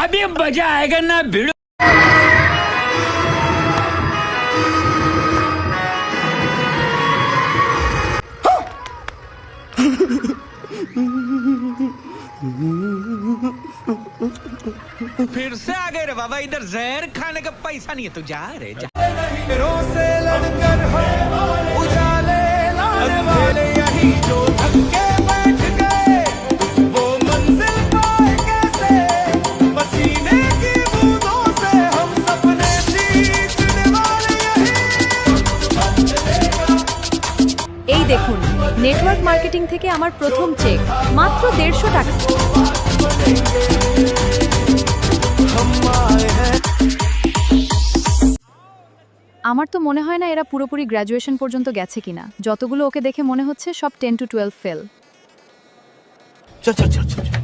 अभी मजा आएगा ना भिड़ो। फिर से आ गए रे बाबा, इधर जहर खाने का पैसा नहीं है तो जा रे जा। से लड़कर हो उजाले लाने वाले यही जो धक्के बैठ गए, वो मंजिल पाए कैसे? पसीने की बूंदों से हम सपने सींचने वाले এই দেখুন, নেটওয়ার্ক মার্কেটিং থেকে আমার প্রথম চেক, মাত্র 150 টাকা। আমার তো মনে হয় না এরা পুরোপুরি গ্র্যাজুয়েশন পর্যন্ত গেছে কিনা। যতগুলো ওকে দেখে মনে হচ্ছে সব 10 to 12 ফেল। चल चल चल चल